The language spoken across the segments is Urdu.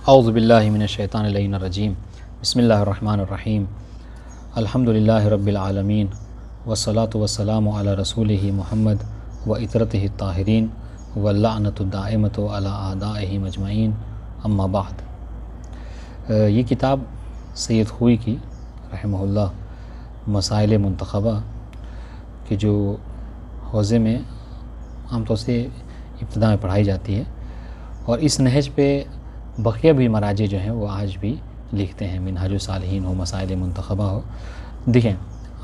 اعوذ باللہ من الشیطان اللعین الرجیم بسم اللہ الرحمن الرحیم الحمد للہ رب العالمین والصلاة والسلام علی رسولہ محمد و اطرتہ الطاہرین واللعنۃ الدائمۃ علی اعدائہ مجمعین اما بعد۔ یہ کتاب سید خوئی کی رحمہ اللہ مسائل منتخبہ کہ جو حوزے میں عام طور سے ابتدا میں پڑھائی جاتی ہے، اور اس نہج پہ بقیہ بھی مراجع جو ہیں وہ آج بھی لکھتے ہیں، منہاج الصالحین ہو، مسائل منتخبہ ہو۔ دیکھیں،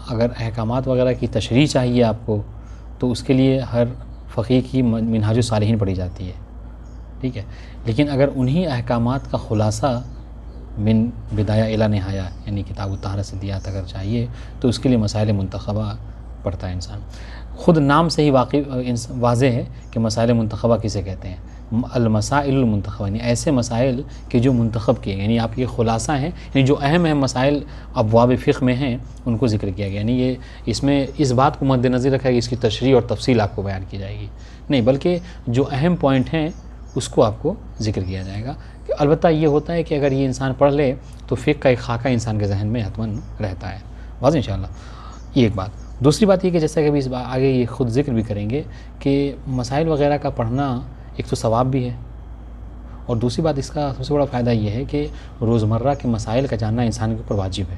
اگر احکامات وغیرہ کی تشریح چاہیے آپ کو تو اس کے لیے ہر فقیہ کی منہاج الصالحین پڑھی جاتی ہے، ٹھیک ہے۔ لیکن اگر انہی احکامات کا خلاصہ من بدایہ الی نہایہ یعنی کتاب الطہارہ سے دیات اگر چاہیے تو اس کے لیے مسائل منتخبہ پڑھتا ہے انسان۔ خود نام سے ہی واضح ہے کہ مسائل منتخبہ کسے کہتے ہیں، المسائل المنتخبہ، یعنی ایسے مسائل کہ جو منتخب کیے، یعنی آپ یہ خلاصہ ہیں، یعنی جو اہم مسائل ابواب فقہ میں ہیں ان کو ذکر کیا گیا۔ یعنی یہ اس میں اس بات کو مد نظر رکھا کہ اس کی تشریح اور تفصیل آپ کو بیان کی جائے گی، نہیں، بلکہ جو اہم پوائنٹ ہیں اس کو آپ کو ذکر کیا جائے گا۔ البتہ یہ ہوتا ہے کہ اگر یہ انسان پڑھ لے تو فقہ کا ایک خاکہ انسان کے ذہن میں حتماً رہتا ہے، واضح انشاءاللہ۔ یہ ایک بات۔ دوسری بات یہ کہ جیسا کہ ابھی اس آگے یہ خود ذکر بھی کریں گے کہ مسائل وغیرہ کا پڑھنا ایک تو ثواب بھی ہے، اور دوسری بات اس کا سب سے بڑا فائدہ یہ ہے کہ روزمرہ کے مسائل کا جاننا انسان کے اوپر واجب ہے۔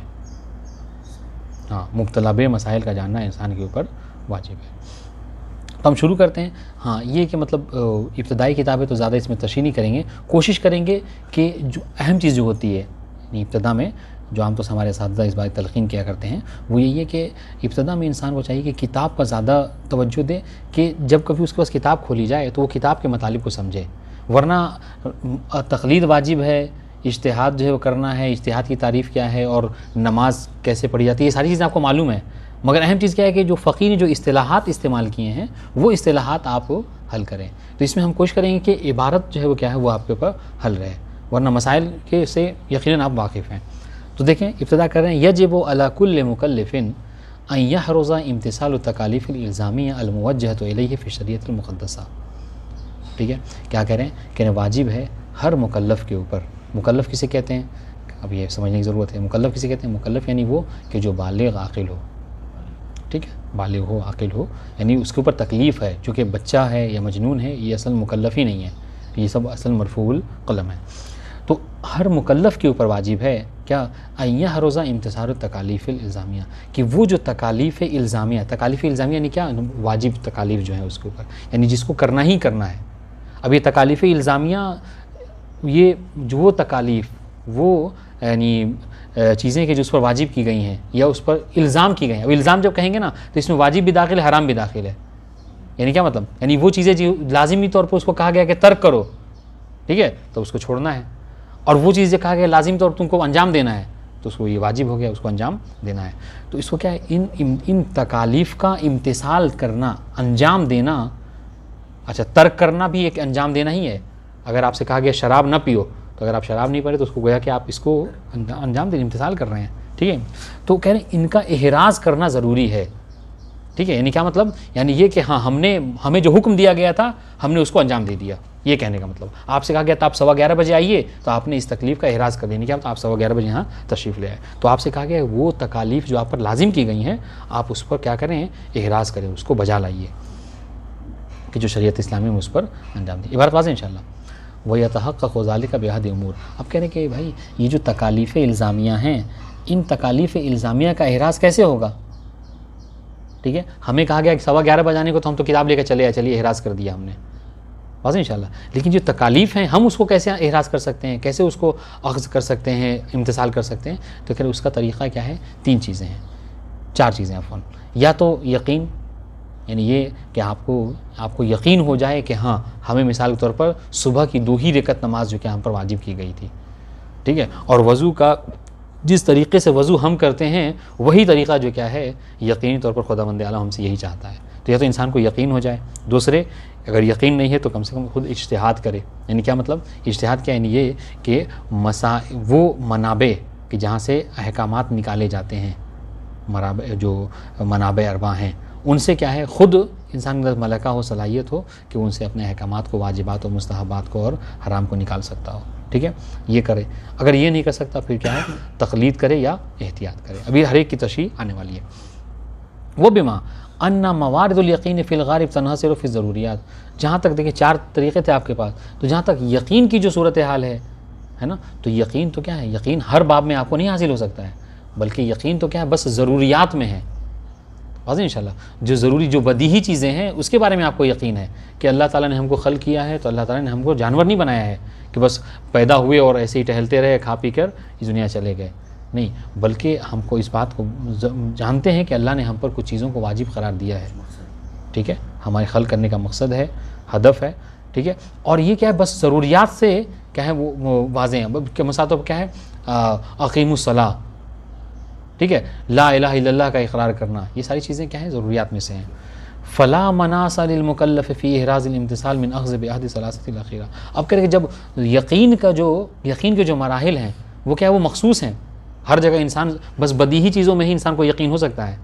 ہاں، مبتلا بے مسائل کا جاننا انسان کے اوپر واجب ہے۔ تو ہم شروع کرتے ہیں۔ ہاں، یہ کہ مطلب ابتدائی کتابیں تو زیادہ اس میں تشریح نہیں کریں گے، کوشش کریں گے کہ جو اہم چیز جو ہوتی ہے یعنی ابتدا میں جو عام طور سے ہمارے اساتذہ اس بات تلقین کیا کرتے ہیں وہ یہی ہے کہ ابتدا میں انسان کو چاہیے کہ کتاب پر زیادہ توجہ دے، کہ جب کبھی اس کے پاس کتاب کھولی جائے تو وہ کتاب کے مطالب کو سمجھے، ورنہ تقلید واجب ہے، اجتہاد جو ہے وہ کرنا ہے، اجتہاد کی تعریف کیا ہے اور نماز کیسے پڑھی جاتی ہے، یہ ساری چیزیں آپ کو معلوم ہے، مگر اہم چیز کیا ہے کہ جو فقیہ نے جو اصطلاحات استعمال کیے ہیں وہ اصطلاحات آپ حل کریں۔ تو اس میں ہم کوشش کریں گے کہ عبارت جو ہے وہ کیا ہے وہ آپ کے اوپر حل رہے، ورنہ مسائل کے سے یقیناً آپ واقف ہیں۔ تو دیکھیں، ابتدا کر رہے ہیں، یجب علی کل مکلف ان یحرز امتثال التکالیف الالزامیہ الموجہۃ الیہ فی الشریعۃ المقدسہ۔ ٹھیک ہے، کیا کہہ رہے ہیں کہ واجب ہے ہر مکلف کے اوپر۔ مکلف کسے کہتے ہیں، اب یہ سمجھنے کی ضرورت ہے۔ مکلف کسے کہتے ہیں؟ مکلف یعنی وہ کہ جو بالغ عاقل ہو، ٹھیک ہے، بالغ ہو، عاقل ہو، یعنی اس کے اوپر تکلیف ہے، چونکہ بچہ ہے یا مجنون ہے یہ اصل مکلف ہی نہیں ہے، یہ سب اصل مرفوع القلم ہے۔ تو ہر مکلف کے اوپر واجب ہے کیا، ان یحرز امتثال التکالیف الالزامیہ، کہ وہ جو تکالیف الزامیہ یعنی کیا، واجب تکالیف جو ہیں اس کے اوپر، یعنی جس کو کرنا ہی کرنا ہے۔ اب یہ تکالیف الزامیہ، یہ جو وہ تکالیف، وہ یعنی چیزیں کہ جو اس پر واجب کی گئی ہیں یا اس پر الزام کی گئی ہیں۔ اب الزام جب کہیں گے نا تو اس میں واجب بھی داخل ہے، حرام بھی داخل ہے۔ یعنی کیا مطلب، یعنی وہ چیزیں جو لازمی طور پر اس کو کہا گیا کہ ترک کرو، ٹھیک ہے، تو اس کو چھوڑنا ہے، اور وہ چیز جو کہا گیا لازمی طور پر تم کو انجام دینا ہے تو اس کو یہ واجب ہو گیا، اس کو انجام دینا ہے۔ تو اس کو کیا ہے، ان تکالیف کا امتثال کرنا، انجام دینا۔ اچھا، ترک کرنا بھی ایک انجام دینا ہی ہے۔ اگر آپ سے کہا گیا شراب نہ پیو تو اگر آپ شراب نہیں پڑے تو اس کو گویا کہ آپ اس کو انجام دیں، امتثال کر رہے ہیں، ٹھیک ہے۔ تو کہہ رہے ہیں ان کا احراز کرنا ضروری ہے، ٹھیک ہے۔ یعنی کیا مطلب، یعنی یہ کہ ہاں ہمیں جو حکم دیا گیا تھا ہم نے اس کو انجام دے دیا، یہ کہنے کا مطلب۔ آپ سے کہا گیا تھا آپ 11:15 بجے آئیے تو آپ نے اس تکلیف کا احراز کر دیا، کیا آپ 11:15 بجے یہاں تشریف لے آئے، تو آپ سے کہا گیا وہ تکالیف جو آپ پر لازم کی گئی ہیں آپ اس پر کیا کریں، احراز کریں، اس کو بجا لائیے کہ جو شریعت اسلامی میں اس پر انجام دیں۔ عبارت واضح انشاءاللہ۔ وَيَتَحَقَّقُ ذَلِكَ بِهَذِهِ الْأُمُورِ۔ اب کہہ رہے ہیں کہ بھائی یہ جو تکالیف الزامیہ ہیں، ان تکالیف الزامیہ کا احراز کیسے ہوگا، ٹھیک ہے۔ ہمیں کہا گیا کہ 11:15 بجے آنے کو تو ہم تو کتاب لے کر چلیے احراز کر دیا ہم نے، واضح انشاءاللہ۔ لیکن جو تکالیف ہیں ہم اس کو کیسے احراز کر سکتے ہیں، کیسے اس کو اخذ کر سکتے ہیں، امتثال کر سکتے ہیں، تو کہ اس کا طریقہ کیا ہے، 3 چیزیں ہیں، 4 چیزیں عفواً۔ یا تو یقین، یعنی یہ کہ آپ کو یقین ہو جائے کہ ہاں ہمیں مثال کے طور پر صبح کی 2 ہی رکعت نماز جو کہ ہم پر واجب کی گئی تھی، ٹھیک ہے، اور وضو کا جس طریقے سے وضو ہم کرتے ہیں وہی طریقہ جو کیا ہے یقینی طور پر خداوند اعلیٰ ہم سے یہی چاہتا ہے، تو یا تو انسان کو یقین ہو جائے۔ دوسرے، اگر یقین نہیں ہے تو کم سے کم خود اجتہاد کرے۔ یعنی کیا مطلب، اجتہاد کیا، یعنی یہ کہ وہ منابع کہ جہاں سے احکامات نکالے جاتے ہیں، جو منابع اربع ہیں، ان سے کیا ہے خود انسان کے اندر ملکہ ہو، صلاحیت ہو کہ ان سے اپنے احکامات کو، واجبات و مستحبات کو اور حرام کو نکال سکتا ہو، ٹھیک ہے، یہ کرے. اگر یہ نہیں کر سکتا پھر کیا ہے، تقلید کرے یا احتیاط کرے. ابھی ہر ایک کی تشریح آنے والی ہے. وہ بما ان موارد الیقین فی الغالب تنحصر فی الضروریات. جہاں تک دیکھیں 4 طریقے تھے آپ کے پاس، تو جہاں تک یقین کی جو صورتحال ہے نا، تو یقین تو کیا ہے، یقین ہر باب میں آپ کو نہیں حاصل ہو سکتا ہے، بلکہ یقین تو کیا ہے، بس ضروریات میں ہے. واضح انشاءاللہ، جو ضروری جو بدیہی چیزیں ہیں اس کے بارے میں آپ کو یقین ہے کہ اللہ تعالیٰ نے ہم کو خلق کیا ہے، تو اللہ تعالیٰ نے ہم کو جانور نہیں بنایا ہے کہ بس پیدا ہوئے اور ایسے ہی ٹہلتے رہے، کھا پی کر اس دنیا چلے گئے. نہیں، بلکہ ہم کو اس بات کو جانتے ہیں کہ اللہ نے ہم پر کچھ چیزوں کو واجب قرار دیا ہے. ٹھیک ہے، ہمارے خلق کرنے کا مقصد ہے، ہدف ہے. ٹھیک ہے، اور یہ کیا ہے، بس ضروریات سے کیا ہے وہ واضح ہیں. کہ مساطب کیا ہے، اقیم الصلاۃ، ٹھیک ہے، لا الہ الا اللہ کا اقرار کرنا، یہ ساری چیزیں کیا ہیں، ضروریات میں سے ہیں. فلا مناص للمکلف فی احراز الامتثال من اخذ بعہد ثلاثۃ الاخیرہ. اب کہہ رہے کہ جب یقین کے جو مراحل ہیں وہ کیا ہے، وہ مخصوص ہیں. ہر جگہ انسان بس بدیہی چیزوں میں ہی انسان کو یقین ہو سکتا ہے.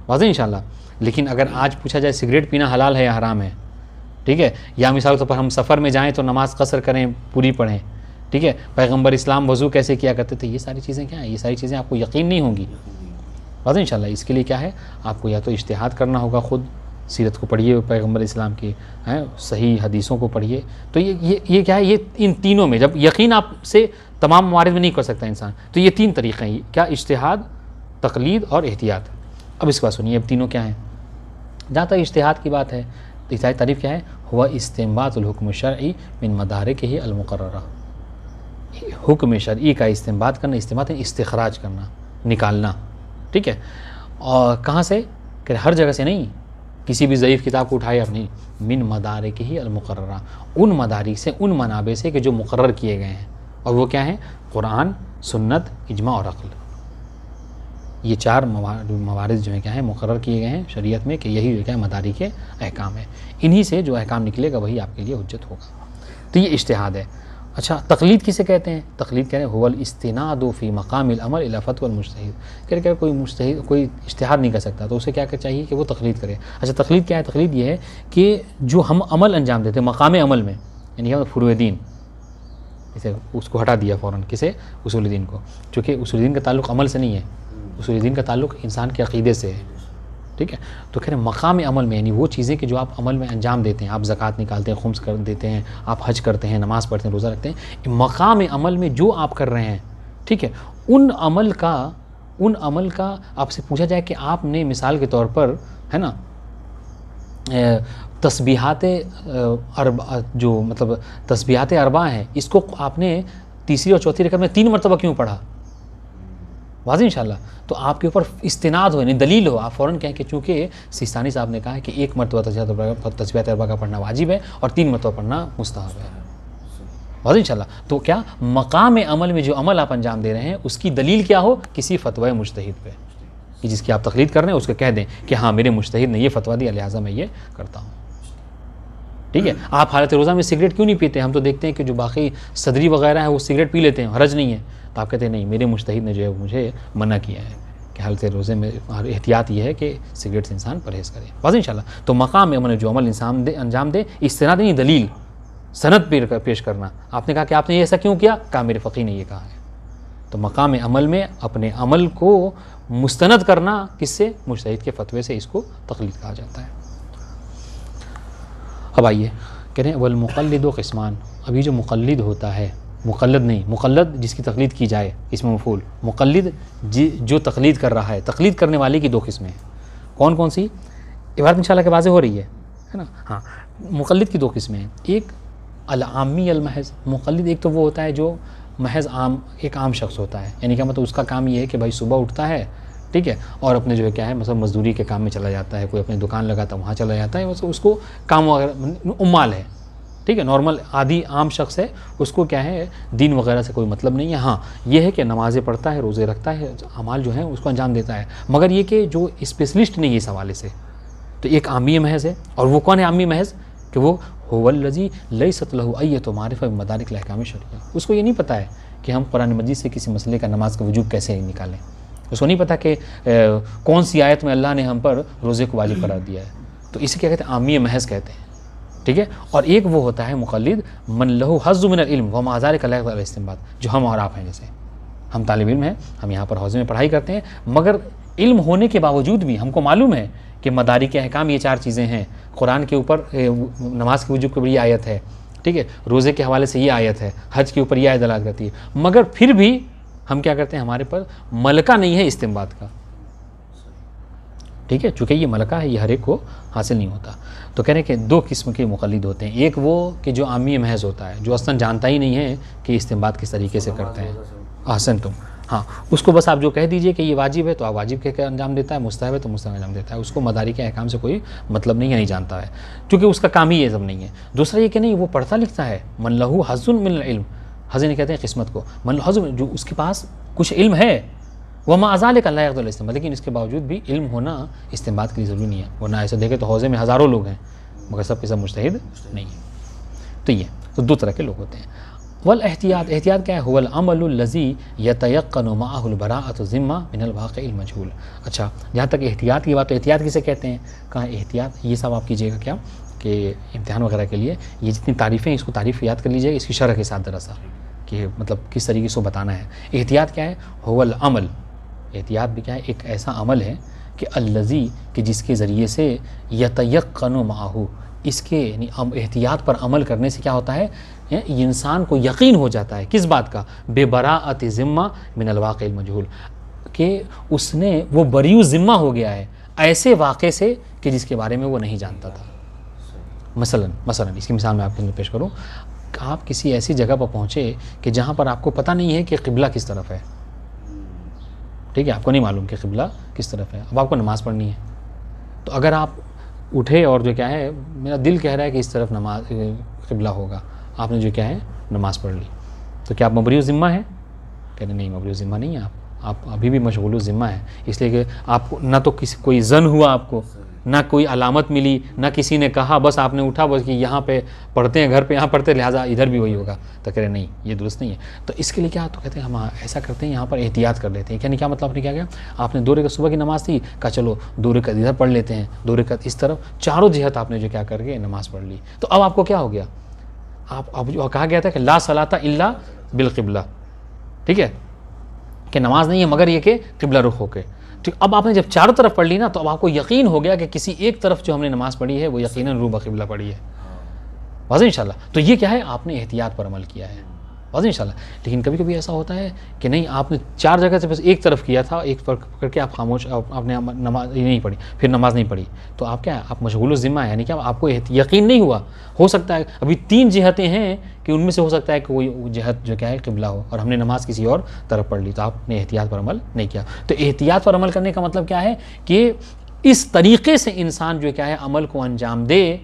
واضح انشاءاللہ. لیکن اگر آج پوچھا جائے سگریٹ پینا حلال ہے یا حرام ہے، ٹھیک ہے، یا مثال کے طور پر ہم سفر میں جائیں تو نماز قصر کریں، پوری پڑھیں، ٹھیک ہے، پیغمبر اسلام وضو کیسے کیا کرتے تھے، یہ ساری چیزیں کیا ہیں، یہ ساری چیزیں آپ کو یقین نہیں ہوں گی. واضح انشاءاللہ. اس کے لیے کیا ہے، آپ کو یا تو اجتہاد کرنا ہوگا، خود سیرت کو پڑھیے پیغمبر اسلام کی، صحیح حدیثوں کو پڑھیے. تو یہ کیا ہے، یہ ان تینوں میں جب یقین آپ سے تمام موارد میں نہیں کر سکتا انسان، تو یہ 3 طریقے ہیں، کیا، اجتہاد، تقلید اور احتیاط. اب اس کے بعد سنیے اب تینوں کیا ہیں. جہاں تک اجتہاد کی بات ہے تو اس تعریف کیا ہے، ہوا استنباط الحکم الشرعی من مدارکہ المقررہ. حکم شرعی کا استنباط کرنا، استنباط استخراج کرنا، نکالنا. ٹھیک ہے، اور کہاں سے، کہ ہر جگہ سے نہیں، کسی بھی ضعیف کتاب کو اٹھائے اپنی، من مدارکہ المقررہ، ان مدارک سے، ان منابع سے کہ جو مقرر کیے گئے ہیں. اور وہ کیا ہیں، قرآن، سنت، اجماع اور عقل. یہ 4 موارد جو ہیں کیا ہیں، مقرر کیے گئے ہیں شریعت میں کہ یہی کیا ہے، مدارک احکام ہے. انہی سے جو احکام نکلے گا وہی آپ کے لیے حجت ہوگا. تو یہ اجتہاد ہے. اچھا، تقلید کسے کہتے ہیں؟ تقلید کہہ رہے ہیں هو الاستناد فی مقام العمل الی فتوی المجتہد. کہہ رہے کوئی مجتہد کوئی اجتہاد نہیں کر سکتا تو اسے کیا چاہیے کہ وہ تقلید کرے. اچھا، تقلید کیا ہے؟ تقلید یہ ہے کہ جو ہم عمل انجام دیتے ہیں مقام عمل میں، یعنی فروع دین، اسے اس کو ہٹا دیا فوراً، کسے؟ اصول دین کو. چونکہ اصول دین کا تعلق عمل سے نہیں ہے، اصول دین کا تعلق انسان کے عقیدے سے ہے. ٹھیک ہے، تو کہہ رہے ہیں مقام عمل میں، یعنی وہ چیزیں کہ جو آپ عمل میں انجام دیتے ہیں، آپ زکوٰۃ نکالتے ہیں، خمس کر دیتے ہیں، آپ حج کرتے ہیں، نماز پڑھتے ہیں، روزہ رکھتے ہیں، مقام عمل میں جو آپ کر رہے ہیں، ٹھیک ہے، ان عمل کا آپ سے پوچھا جائے کہ آپ نے مثال کے طور پر ہے نا تسبیحات جو مطلب تسبیحات اربع ہیں، اس کو آپ نے تیسری اور چوتھی رکعت میں 3 مرتبہ کیوں پڑھا؟ واضح انشاءاللہ. تو آپ کے اوپر استناد ہو، یعنی دلیل ہو، آپ فوراً کہیں کہ چونکہ سیستانی صاحب نے کہا ہے کہ 1 مرتبہ تسبیحات اربع کا پڑھنا واجب ہے اور 3 مرتبہ پڑھنا مستحب ہے. واضح انشاءاللہ. تو کیا مقام عمل میں جو عمل آپ انجام دے رہے ہیں اس کی دلیل کیا ہو؟ کسی فتوی مجتہد پہ، کہ جس کی آپ تقلید کر رہے ہیں اس کو کہہ دیں کہ ہاں میرے مجتہد نے یہ فتویٰ دیا لہٰذا میں یہ کرتا ہوں. ٹھیک ہے، آپ حالت روزہ میں سگریٹ کیوں نہیں پیتے؟ ہم تو دیکھتے ہیں کہ جو باقی صدری وغیرہ ہیں وہ سگریٹ پی لیتے ہیں، حرج نہیں ہے. تو آپ کہتے ہیں نہیں، میرے مجتہد نے جو ہے مجھے منع کیا ہے کہ حالت روزے میں احتیاط یہ ہے کہ سگریٹ سے انسان پرہیز کرے. واضح انشاءاللہ. تو مقام عمل جو عمل انسان انجام دے، استناد نہیں، دلیل، سند پیش کرنا. آپ نے کہا کہ آپ نے یہ ایسا کیوں کیا؟ کہا میرے فقیہ نے یہ کہا ہے. تو مقام عمل میں اپنے عمل کو مستند کرنا کس سے؟ مجتہد کے فتوے سے، اس کو تقلید کہا جاتا ہے. اب آئیے کہہ رہے ہیں والمقلد قسمان. اب یہ جو مقلد ہوتا ہے، مقلد نہیں، مقلد جس کی تقلید کی جائے، اس میں مفعول، مقلد جو تقلید کر رہا ہے. تقلید کرنے والے کی 2 قسمیں ہیں. کون کون سی؟ عبارت انشاءاللہ کہ واضح ہو رہی ہے نا. ہاں، مقلد کی 2 قسمیں ہیں. ایک العامی المحض. مقلد ایک تو وہ ہوتا ہے جو محض ایک عام شخص ہوتا ہے، یعنی کہ مطلب اس کا کام یہ ہے کہ بھائی صبح اٹھتا ہے، ٹھیک ہے، اور اپنے جو ہے کیا ہے مثلا مزدوری کے کام میں چلا جاتا ہے، کوئی اپنی دکان لگاتا ہے وہاں چلا جاتا ہے، اس کو کام وغیرہ عمال ہے. ٹھیک ہے، نارمل عادی عام شخص ہے، اس کو کیا ہے دین وغیرہ سے کوئی مطلب نہیں ہے. ہاں یہ ہے کہ نمازیں پڑھتا ہے، روزے رکھتا ہے، اعمال جو ہیں اس کو انجام دیتا ہے، مگر یہ کہ جو اسپیشلسٹ نہیں ہے اس حوالے سے. تو ایک عامی محض ہے. اور وہ کون ہے عامی محض؟ کہ وہ هو الذی لیست له ایۃ معرفۃ بمدارک الاحکام الشرعیہ. اس کو یہ نہیں پتہ ہے کہ ہم قرآن مجید سے کسی مسئلے کا نماز کا وجوب کیسے نکالیں. اس کو نہیں پتہ کہ کون سی آیت میں اللہ نے ہم پر روزے کو واجب قرار دیا ہے. تو اسے کیا کہتے ہیں؟ عامی محض کہتے ہیں. ٹھیک ہے. اور ایک وہ ہوتا ہے مقلد من لہو حظ من العلم وما ذلک لا یقبل الاستنباط، جو ہم اور آپ ہیں. جیسے ہم طالب علم ہیں، ہم یہاں پر حوزے میں پڑھائی کرتے ہیں، مگر علم ہونے کے باوجود بھی ہم کو معلوم ہے کہ مدارک احکام یہ 4 چیزیں ہیں. قرآن کے اوپر نماز کے وجوب کے اوپر یہ آیت ہے، ٹھیک ہے، روزے کے حوالے سے یہ آیت ہے، حج کے اوپر یہ آیت دلالت کرتی ہے، مگر پھر بھی ہم کیا کرتے ہیں، ہمارے پر ملکہ نہیں ہے استنباط کا. ٹھیک ہے، چونکہ یہ ملکہ ہے، یہ ہر ایک کو حاصل نہیں ہوتا. تو کہہ رہے ہیں کہ 2 قسم کے مقلد ہوتے ہیں. ایک وہ کہ جو عامی محض ہوتا ہے، جو اصلا جانتا ہی نہیں ہے کہ استنباط کس طریقے سے کرتے ہیں. احسن تم، ہاں، اس کو بس آپ جو کہہ دیجئے کہ یہ واجب ہے تو آپ واجب کہہ کے انجام دیتا ہے، مستحب ہے تو مستحب انجام دیتا ہے. اس کو مدارک احکام سے کوئی مطلب نہیں ہے، نہیں جانتا ہے، کیونکہ اس کا کام ہی یہ سب نہیں ہے. دوسرا یہ کہ نہیں، وہ پڑھتا لکھتا ہے. من لہو حظ من العلم، حظ نہیں کہتے ہیں قسمت کو، من لہو حظ، جو اس کے پاس کچھ علم ہے، وما ذلک لا یقبل الاستنباط، لیکن اس کے باوجود بھی علم ہونا استنباط کے لیے ضروری نہیں ہے. ورنہ ایسے دیکھے تو حوزے میں ہزاروں لوگ ہیں مگر سب کے سب مجتہد نہیں ہیں. تو یہ تو 2 طرح کے لوگ ہوتے ہیں. والاحتیاط، احتیاط کیا ہے؟ هو العمل الذي يتيقن معه البراءة الذمة من الواقع المجهول. اچھا، جہاں تک احتیاط کی بات، تو احتیاط کسے کہتے ہیں؟ کہاں احتیاط، یہ سب آپ کیجیے گا کیا کہ امتحان وغیرہ کے لیے یہ جتنی تعریفیں اس کو تعریف یاد کر لیجیے گا، اس کی شرح کے ساتھ ذرا سا کہ مطلب کس طریقے سے بتانا ہے. احتیاط کیا ہے؟ هو العمل، احتیاط بھی کیا ہے؟ ایک ایسا عمل ہے کہ الذی، کہ جس کے ذریعے سے یتیقن معه، اس کے یعنی احتیاط پر عمل کرنے سے کیا ہوتا ہے، انسان کو یقین ہو جاتا ہے کس بات کا؟ بے براءۃ ذمہ من الواقع المجہول، کہ اس نے وہ بریء ذمہ ہو گیا ہے ایسے واقعے سے کہ جس کے بارے میں وہ نہیں جانتا تھا. مثلا اس کی مثال میں آپ کے لیے پیش کروں. آپ کسی ایسی جگہ پر پہنچے کہ جہاں پر آپ کو پتہ نہیں ہے کہ قبلہ کس طرف ہے. ٹھیک ہے، آپ کو نہیں معلوم کہ قبلہ کس طرف ہے. اب آپ کو نماز پڑھنی ہے، تو اگر آپ اٹھے اور جو کیا ہے، میرا دل کہہ رہا ہے کہ اس طرف نماز قبلہ ہوگا، آپ نے جو کیا ہے نماز پڑھ لی، تو کیا آپ مبری ذمہ ہیں؟ کہتے نہیں، مبری ذمہ نہیں ہیں آپ ابھی بھی مشغول ذمہ ہیں. اس لیے کہ آپ کو نہ تو کوئی ظن ہوا، آپ کو نہ کوئی علامت ملی، نہ کسی نے کہا، بس آپ نے اٹھا بس کہ یہاں پہ پڑھتے ہیں، گھر پہ یہاں پڑھتے، لہٰذا ادھر بھی وہی ہوگا. تو کہہ رہے نہیں، یہ درست نہیں ہے. تو اس کے لیے کیا، تو کہتے ہیں ہم ایسا کرتے ہیں، یہاں پر احتیاط کر لیتے ہیں. یعنی کیا مطلب، آپ نے کیا کیا، آپ نے 2 رکعت صبح کی نماز تھی، کہا چلو 2 رکعت ادھر پڑھ لیتے ہیں، 2 رکعت اس طرف، چاروں جہت آپ نے جو کیا کر کے نماز پڑھ لی. تو اب آپ کو کیا ہو گیا، اب جو کہا گیا تھا کہ لا صلاۃ الا بالقبلہ، ٹھیک ہے، کہ نماز نہیں ہے مگر یہ کہ قبلہ رخ ہو کے. ٹھیک، اب آپ نے جب چاروں طرف پڑھ لی نا، تو اب آپ کو یقین ہو گیا کہ کسی ایک طرف جو ہم نے نماز پڑھی ہے وہ یقیناً روبہ قبلہ پڑھی ہے. واضح انشاءاللہ. تو یہ کیا ہے، آپ نے احتیاط پر عمل کیا ہے. واضح انشاءاللہ. لیکن کبھی کبھی ایسا ہوتا ہے کہ نہیں، آپ نے 4 جگہ سے بس ایک طرف کیا تھا، ایک پر کر کے آپ خاموش، آپ نے نماز نہیں پڑھی، پھر نماز نہیں پڑھی، تو آپ کیا ہے، آپ مشغول الذمہ ہیں. یعنی کہ آپ کو یقین نہیں ہوا. ہو سکتا ہے ابھی 3 جہتیں ہیں کہ ان میں سے ہو سکتا ہے کہ کوئی جہت جو کیا ہے قبلہ ہو، اور ہم نے نماز کسی اور طرف پڑھ لی، تو آپ نے احتیاط پر عمل نہیں کیا. تو احتیاط پر عمل کرنے کا مطلب کیا ہے کہ اس طریقے سے انسان جو کیا ہے عمل کو انجام دے،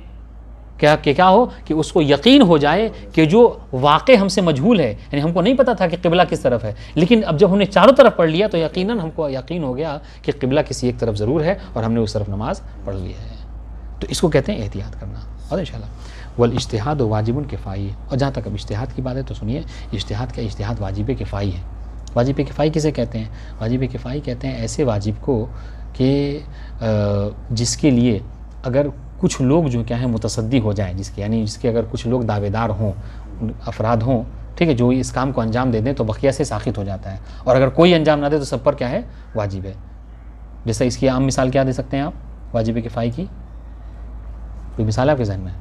کیا ہو کہ اس کو یقین ہو جائے کہ جو واقع ہم سے مجہول ہے، یعنی ہم کو نہیں پتا تھا کہ قبلہ کس طرف ہے، لیکن اب جب ہم نے چاروں طرف پڑھ لیا تو یقیناً ہم کو یقین ہو گیا کہ قبلہ کسی ایک طرف ضرور ہے اور ہم نے اس طرف نماز پڑھ لی ہے. تو اس کو کہتے ہیں احتیاط کرنا. اور انشاءاللہ والاجتہاد واجب کفائی. اور جہاں تک اب اجتہاد کی بات ہے تو سنیے، اجتہاد کیا، اجتہاد واجب کفائی ہے. واجب کفائی کسے کہتے ہیں؟ واجب کفائی کہتے ہیں ایسے واجب کو کہ جس کے لیے اگر کچھ لوگ جو کیا ہیں متصدی ہو جائیں، یعنی جس کے اگر کچھ لوگ دعوے دار ہوں، افراد ہوں، ٹھیک ہے، جو اس کام کو انجام دے دیں تو بقیہ سے ساقط ہو جاتا ہے. اور اگر کوئی انجام نہ دے تو سب پر کیا ہے، واجب ہے. جیسے اس کی عام مثال کیا دے سکتے ہیں آپ واجب کفائی کی؟ کوئی مثال ہے آپ کے ذہن میں؟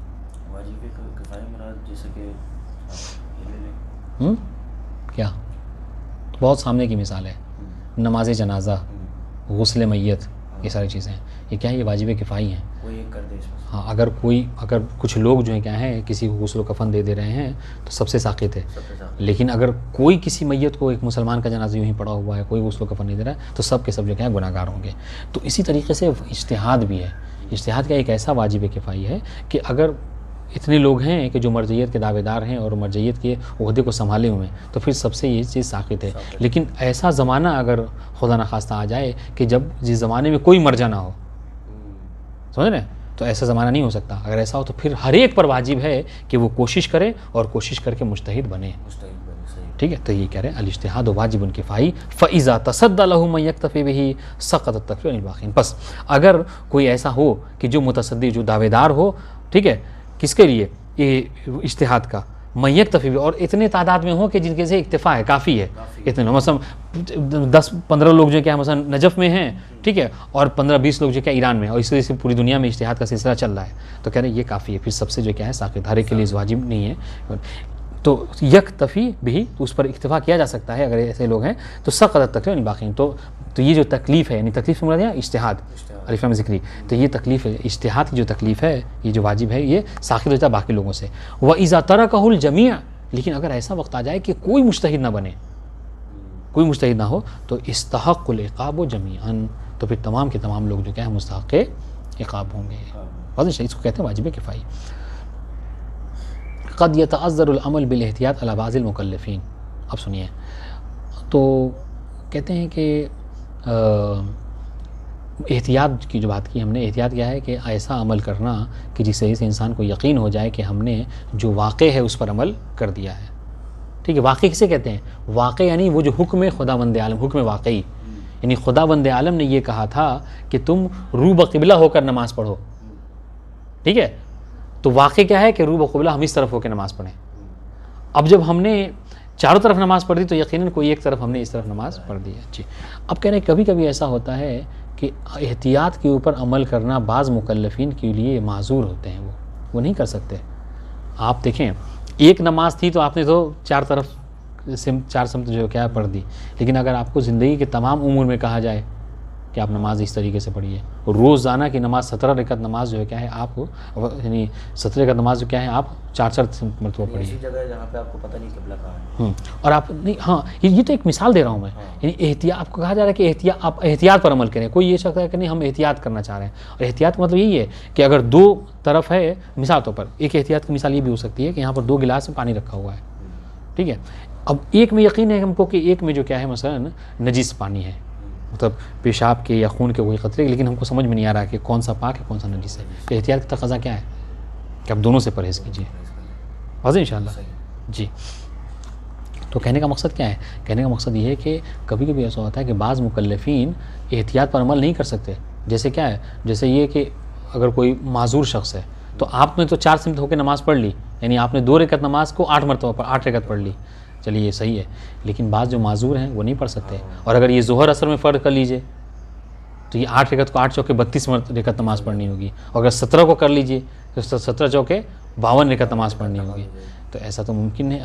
واجب کفائی مراد جیسے کہ کیا بہت سامنے کی مثال ہے، نماز جنازہ، غسل میت، یہ ساری چیزیں یہ کیا ہے، یہ واجب کفائی ہیں. کوئی ایک کر دے اس میں. ہاں، اگر کچھ لوگ جو ہیں کیا ہیں کسی کو غسل و کفن دے رہے ہیں تو سب سے ساقط ہے. لیکن اگر کوئی کسی میت کو، ایک مسلمان کا جنازہ یوں ہی پڑا ہوا ہے، کوئی غسل و کفن نہیں دے رہا ہے، تو سب کے سب جو کیا ہے گناہ گار ہوں گے. تو اسی طریقے سے اجتہاد بھی ہے. اجتہاد کا ایک ایسا واجب کفائی ہے کہ اگر اتنے لوگ ہیں کہ جو مرجعیت کے دعوے دار ہیں اور مرجعیت کے عہدے کو سنبھالے ہوئے ہیں، تو پھر سب سے یہ چیز ساقط ہے. لیکن ایسا زمانہ اگر خدا نخواستہ آ جائے کہ جب جس زمانے میں کوئی مرجع نہ ہو، سمجھ رہے ہیں، تو ایسا زمانہ نہیں ہو سکتا. اگر ایسا ہو تو پھر ہر ایک پر واجب ہے کہ وہ کوشش کرے اور کوشش کر کے مجتہد بنے. ٹھیک ہے، تو یہ کہہ رہے ہیں الاجتہاد واجب کفائی فاذا تصدى له من يكتفي به سقط التكفير عن الباقين. بس اگر کوئی ایسا ہو کہ جو متصدی، جو دعوے دار ہو، ٹھیک ہے، کس کے لیے؟ یہ اجتہاد کا، من یکتفی بھی، اور اتنے تعداد میں ہوں کہ جن کے سے اکتفا ہے، کافی ہے، اتنے مثلا 10-15 لوگ جو کیا مثلا نجف میں ہیں، ٹھیک ہے، اور 15-20 لوگ جو کیا ایران میں، اور اس طرح سے پوری دنیا میں اجتہاد کا سلسلہ چل رہا ہے، تو کہہ رہے ہیں یہ کافی ہے، پھر سب سے جو کیا ہے ساقط، ہر ایک کے لیے واجب نہیں ہے، تو یکتفی بھی، تو اس پر اکتفا کیا جا سکتا ہے اگر ایسے لوگ ہیں، تو سقطت تکلیف یعنی باقی، تو یہ جو تکلیف ہے، یعنی تکلیف سے مراد ہے اجتہاد، الف لام ذکری، تو یہ تکلیف ہے، اجتہاد کی جو تکلیف ہے، یہ جو واجب ہے، یہ ساقط ہوتا ہے باقی لوگوں سے۔ وَإِذَا تَرَكَهُ الْجَمِيعُ، لیکن اگر ایسا وقت آ جائے کہ کوئی مجتہد نہ بنے، کوئی مجتہد نہ ہو، تو استحق العقاب جمیعاً، تو پھر تمام کے تمام لوگ جو کیا ہے مستحق عقاب ہوں گے۔ اس کو کہتے ہیں واجب کفائی۔ قد يتعذر العمل بالاحتیاط على بعض المکلفین، اب سنیے، تو کہتے ہیں کہ احتیاط کی جو بات کی ہم نے، احتیاط کیا ہے کہ ایسا عمل کرنا کہ جس سے انسان کو یقین ہو جائے کہ ہم نے جو واقع ہے اس پر عمل کر دیا ہے، ٹھیک ہے۔ واقع کسے کہتے ہیں؟ واقع یعنی وہ جو حکم خداوند عالم، حکم واقعی، یعنی خداوند عالم نے یہ کہا تھا کہ تم رو بقبلہ ہو کر نماز پڑھو، ٹھیک ہے، تو واقع کیا ہے کہ رو بقبلہ ہم اس طرف ہو کے نماز پڑھیں۔ اب جب ہم نے چاروں طرف نماز پڑھ دی تو یقیناً کوئی ایک طرف ہم نے اس طرف نماز پڑھ دی ہے، جی۔ اب کہہ رہے ہیں کبھی کبھی ایسا ہوتا ہے کہ احتیاط کے اوپر عمل کرنا بعض مکلفین کے لیے معذور ہوتے ہیں، وہ نہیں کر سکتے۔ آپ دیکھیں، ایک نماز تھی تو آپ نے تو چار سمت جو کیا پڑھ دی، لیکن اگر آپ کو زندگی کے تمام امور میں کہا جائے کہ آپ نماز اس طریقے سے پڑھیے، روزانہ کی نماز 17 رکعت نماز جو ہے کیا ہے آپ، یعنی 17 رکعت نماز جو کیا ہے آپ 4 مرتبہ پڑھیے، ایسی جگہ ہے جہاں پہ آپ کو پتہ نہیں قبلہ کہاں ہے، اور آپ نہیں، ہاں یہ تو ایک مثال دے رہا ہوں میں، یعنی احتیاط، آپ کو کہا جا رہا ہے کہ آپ احتیاط پر عمل کریں، کوئی یہ شخص ہے کہ نہیں ہم احتیاط کرنا چاہ رہے ہیں، اور احتیاط کا مطلب یہی ہے کہ اگر دو طرف ہے، مثال طور پر ایک احتیاط کی مثال یہ بھی ہو سکتی ہے کہ یہاں پر 2 گلاس میں پانی رکھا ہوا ہے، ٹھیک ہے، اب ایک میں یقین ہے ہم کو کہ ایک میں جو کیا ہے مثلا نجس پانی ہے، مطلب پیشاب کے یا خون کے وہی قطرے، لیکن ہم کو سمجھ میں نہیں آ رہا کہ کون سا پاک ہے کون سا نجس ہے، تو احتیاط کا تقاضا کیا ہے کہ آپ دونوں سے پرہیز کیجیے، واضح انشاءاللہ، جی۔ تو کہنے کا مقصد کیا ہے؟ کہنے کا مقصد یہ ہے کہ کبھی کبھی ایسا ہوتا ہے کہ بعض مکلفین احتیاط پر عمل نہیں کر سکتے، جیسے کیا ہے، جیسے یہ کہ اگر کوئی معذور شخص ہے تو آپ نے تو 4 سمت ہو کے نماز پڑھ لی، یعنی آپ نے 2 رکعت نماز کو 8 مرتبہ 8 رکعت پڑھ لی، چلیے یہ صحیح ہے، لیکن بعض جو معذور ہیں وہ نہیں پڑھ سکتے، اور اگر یہ ظہر اثر میں فرض کر لیجئے تو یہ 8 رکعت کو 8 چوکے 32 رکعت نماز پڑھنی ہوگی، اور اگر 17 کو کر لیجئے تو 17 چوکے 52 رکعت نماز پڑھنی ہوگی، تو ایسا تو ممکن ہے،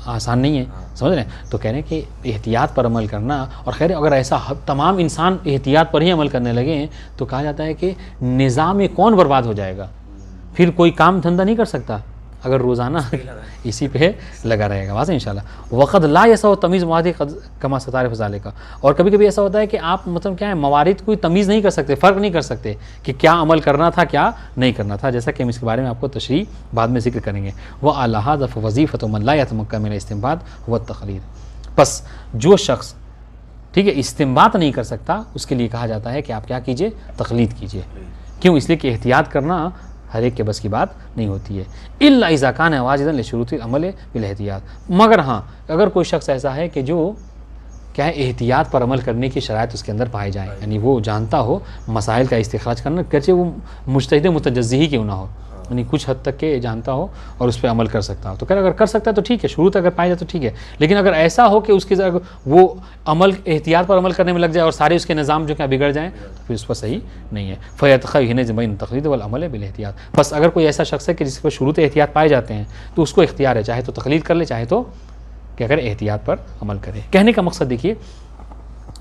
آسان نہیں ہے، سمجھ رہے ہیں؟ تو کہہ رہے ہیں کہ احتیاط پر عمل کرنا، اور خیر اگر ایسا تمام انسان احتیاط پر ہی عمل کرنے لگے ہیں تو کہا جاتا ہے کہ نظام کون برباد ہو جائے گا، پھر کوئی کام دھندہ نہیں کر سکتا اگر روزانہ اسی پہ لگا رہے گا، واضح انشاءاللہ۔ وقد لا یسع تمیز مواد کما ستارف ذالک، اور کبھی کبھی ایسا ہوتا ہے کہ آپ مطلب کیا ہے موارد کوئی تمیز نہیں کر سکتے، فرق نہیں کر سکتے کہ کیا عمل کرنا تھا کیا نہیں کرنا تھا، جیسا کہ ہم اس کے بارے میں آپ کو تشریح بعد میں ذکر کریں گے۔ وعلی ھذا فوظیفۃ من لا یتمکن من الاستنباط هو التقلید، پس جو شخص ٹھیک ہے استنباط نہیں کر سکتا اس کے لیے کہا جاتا ہے کہ آپ کیا کیجئے، تقلید کیجئے، کیوں؟ اس لیے کہ احتیاط کرنا ہر ایک کے بس کی بات نہیں ہوتی ہے، الا اذا کان واجدا لشروط العمل بالاحتیاط، مگر ہاں اگر کوئی شخص ایسا ہے کہ جو کیا ہے احتیاط پر عمل کرنے کی شرائط اس کے اندر پائے جائیں، یعنی وہ جانتا ہو مسائل کا استخراج کرنا، گرچہ وہ مجتہد متجزی ہی کیوں نہ ہو، یعنی کچھ حد تک کے جانتا ہو اور اس پہ عمل کر سکتا ہو، تو اگر کر سکتا ہے تو ٹھیک ہے، شروط اگر پائے جائے تو ٹھیک ہے، لیکن اگر ایسا ہو کہ اس کے وہ عمل احتیاط پر عمل کرنے میں لگ جائے اور سارے اس کے نظام جو کیا بگڑ جائیں تو پھر اس پر صحیح نہیں ہے۔ فَيَتَخَيَّنَ بَيْنَ التَّقْلِيدِ وَالْعَمَلِ بِالْاحْتِياط، بس اگر کوئی ایسا شخص ہے کہ جس پر شروط احتیاط پائے جاتے ہیں تو اس کو اختیار ہے، چاہے تو تقلید کر لے چاہے تو کیا کرے احتیاط پر عمل کرے۔ کہنے کا مقصد دیکھیے،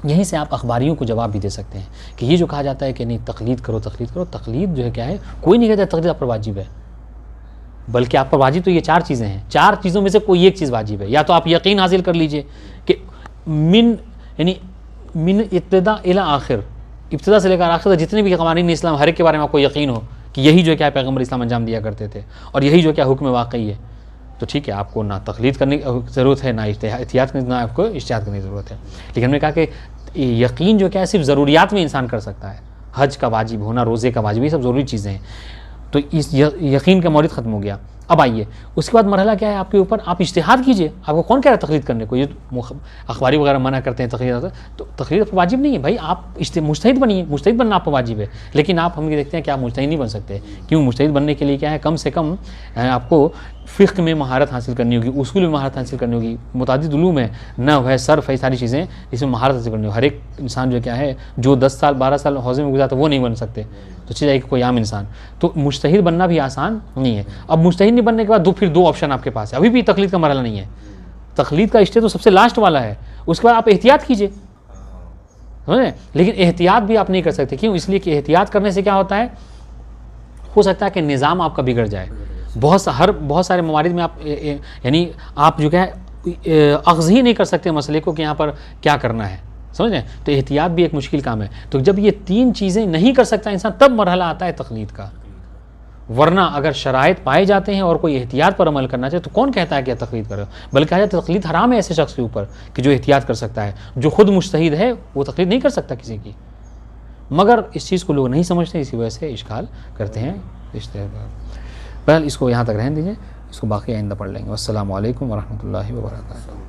یہیں سے آپ اخباریوں کو جواب بھی دے سکتے ہیں کہ یہ جو کہا جاتا ہے کہ نہیں تقلید کرو، تقلید جو ہے کیا ہے، کوئی نہیں کہتا تقلید آپ پر واجب ہے، بلکہ آپ پر واجب تو یہ 4 چیزیں ہیں، 4 چیزوں میں سے کوئی ایک چیز واجب ہے، یا تو آپ یقین حاصل کر لیجئے کہ من ابتدا الی آخر، ابتدا سے لے کر آخر جتنے بھی قوانین اسلام ہر ایک کے بارے میں آپ کو یقین ہو کہ یہی جو کیا پیغمبر اسلام انجام دیا کرتے تھے اور یہی جو کیا حکم واقعی ہے، تو ٹھیک ہے، آپ کو نہ تقلید کرنے کی ضرورت ہے، نہ احتیاط کرنے، نہ آپ کو اجتہاد کرنے کی ضرورت ہے۔ لیکن ہم نے کہا کہ یقین جو کیا ہے صرف ضروریات میں انسان کر سکتا ہے، حج کا واجب ہونا، روزے کا واجب، یہ سب ضروری چیزیں ہیں، تو اس یقین کا مورد ختم ہو گیا۔ اب آئیے اس کے بعد مرحلہ کیا ہے آپ کے اوپر، آپ اجتہاد کیجئے. آپ کو کون کہہ رہا ہے تقلید کرنے کو؟ یہ اخباری وغیرہ منع کرتے ہیں تقلید، تو تقلید آپ واجب نہیں ہے بھائی. آپ مجتہد بنیے، مجتہد بننا آپ کو واجب ہے. لیکن آپ ہم یہ دیکھتے ہیں کہ آپ مجتہد نہیں بن سکتے. کیوں؟ مجتہد بننے کے لیے کیا ہے، کم سے کم آپ کو فقہ میں مہارت حاصل کرنی ہوگی، اصول میں مہارت حاصل کرنی ہوگی، متعدد علوم ہے، نحو ہے، صرف ہے، ساری چیزیں اس میں مہارت حاصل کرنی ہوگی. ہر ایک انسان جو کیا ہے جو 10 سال 12 سال حوزے میں گزارتا ہے وہ نہیں بن سکتے. تو چیز ہے کہ کوئی عام انسان، تو مجتہد بننا بھی آسان نہیں ہے. اب مجتہد نہیں بننے کے بعد پھر 2 آپشن آپ کے پاس ہے. ابھی بھی تقلید کا مرحلہ نہیں ہے، تقلید کا اسٹیج تو سب سے لاسٹ والا ہے. اس کے بعد آپ احتیاط کیجئے، سمجھے؟ لیکن احتیاط بھی آپ نہیں کر سکتے. کیوں؟ اس لیے کہ احتیاط کرنے سے کیا ہوتا ہے، ہو سکتا ہے کہ نظام آپ کا بگڑ جائے. بہت سارے موارد میں آپ یعنی آپ جو کیا ہے اخذ ہی نہیں کر سکتے مسئلے کو کہ یہاں پر کیا کرنا ہے، سمجھیں؟ تو احتیاط بھی ایک مشکل کام ہے. تو جب یہ 3 چیزیں نہیں کر سکتا انسان تب مرحلہ آتا ہے تقلید کا. ورنہ اگر شرائط پائے جاتے ہیں اور کوئی احتیاط پر عمل کرنا چاہے تو کون کہتا ہے کہ تقلید کرو؟ بلکہ کہا جاتا ہے تقلید حرام ہے ایسے شخص کے اوپر کہ جو احتیاط کر سکتا ہے. جو خود مجتہد ہے وہ تقلید نہیں کر سکتا کسی کی. مگر اس چیز کو لوگ نہیں سمجھتے، اسی وجہ سے اشکال کرتے ہیں. بہرحال اس کو یہاں تک رہنے دیجیے، اس کو باقی آئندہ پڑھ لیں گے. والسلام علیکم ورحمۃ اللہ وبرکاتہ.